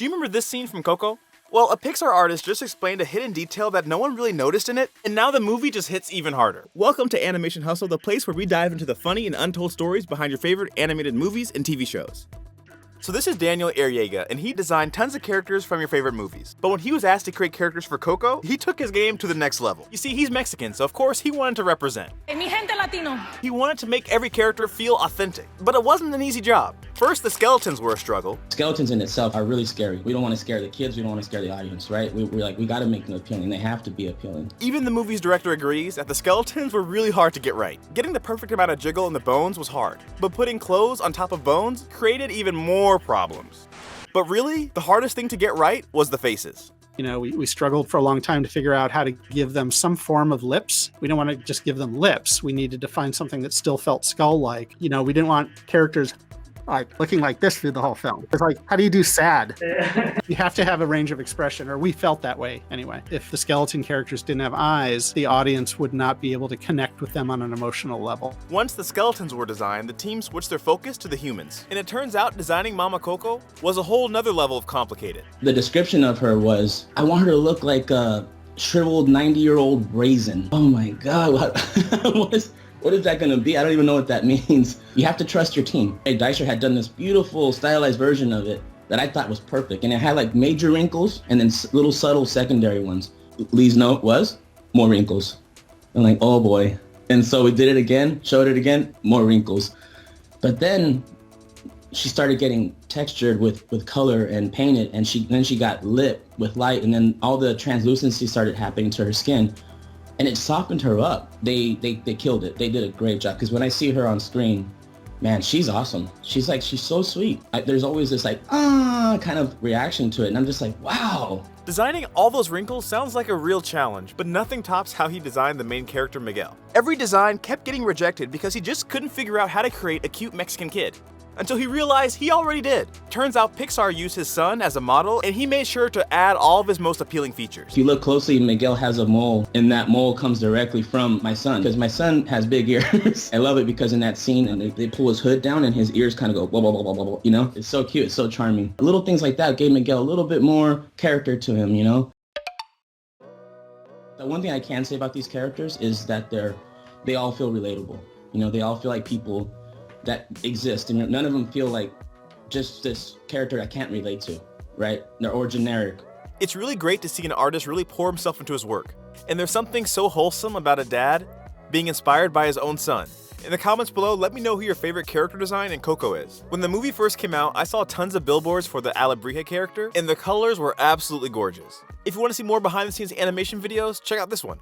Do you remember this scene from Coco? Well, a Pixar artist just explained a hidden detail that no one really noticed in it, and now the movie just hits even harder. Welcome to Animation Hustle, the place where we dive into the funny and untold stories behind your favorite animated movies and TV shows. So this is Daniel Arriaga, and he designed tons of characters from your favorite movies. But when he was asked to create characters for Coco, he took his game to the next level. You see, he's Mexican, so of course he wanted to represent. Mi gente latino. He wanted to make every character feel authentic, but it wasn't an easy job. First, the skeletons were a struggle. Skeletons in itself are really scary. We don't want to scare the kids, we don't want to scare the audience, right? We're like, we gotta make them appealing. They have to be appealing. Even the movie's director agrees that the skeletons were really hard to get right. Getting the perfect amount of jiggle in the bones was hard, but putting clothes on top of bones created even more problems. But really, the hardest thing to get right was the faces. You know, we struggled for a long time to figure out how to give them some form of lips. We don't want to just give them lips. We needed to find something that still felt skull-like. You know, we didn't want characters like looking like this through the whole film. It's like, how do you do sad? You have to have a range of expression, or we felt that way anyway. If the skeleton characters didn't have eyes, the audience would not be able to connect with them on an emotional level. Once the skeletons were designed, the team switched their focus to the humans. And it turns out designing Mama Coco was a whole nother level of complicated. The description of her was, I want her to look like a shriveled 90-year-old raisin. Oh my God, what is that gonna be? I don't even know what that means. You have to trust your team. Hey, Dicer had done this beautiful stylized version of it that I thought was perfect. And it had like major wrinkles and then little subtle secondary ones. Lee's note was, more wrinkles. I'm like, oh boy. And so we did it again, showed it again, more wrinkles. But then she started getting textured with color and painted, and then she got lit with light, and then all the translucency started happening to her skin. And it softened her up. They killed it. They did a great job. Because when I see her on screen, man, she's awesome. She's so sweet. There's always this kind of reaction to it. And I'm just like, wow. Designing all those wrinkles sounds like a real challenge, but nothing tops how he designed the main character, Miguel. Every design kept getting rejected because he just couldn't figure out how to create a cute Mexican kid. Until he realized he already did. Turns out Pixar used his son as a model, and he made sure to add all of his most appealing features. If you look closely, Miguel has a mole, and that mole comes directly from my son, because my son has big ears. I love it because in that scene, and they pull his hood down, and his ears kind of go blah, blah, blah, blah, blah, blah, you know? It's so cute, it's so charming. Little things like that gave Miguel a little bit more character to him, you know? The one thing I can say about these characters is that they all feel relatable. You know, they all feel like people that exist, and none of them feel like just this character I can't relate to, right? Or generic. It's really great to see an artist really pour himself into his work. And there's something so wholesome about a dad being inspired by his own son. In the comments below, let me know who your favorite character design in Coco is. When the movie first came out, I saw tons of billboards for the Alebrije character, and the colors were absolutely gorgeous. If you want to see more behind the scenes animation videos, check out this one.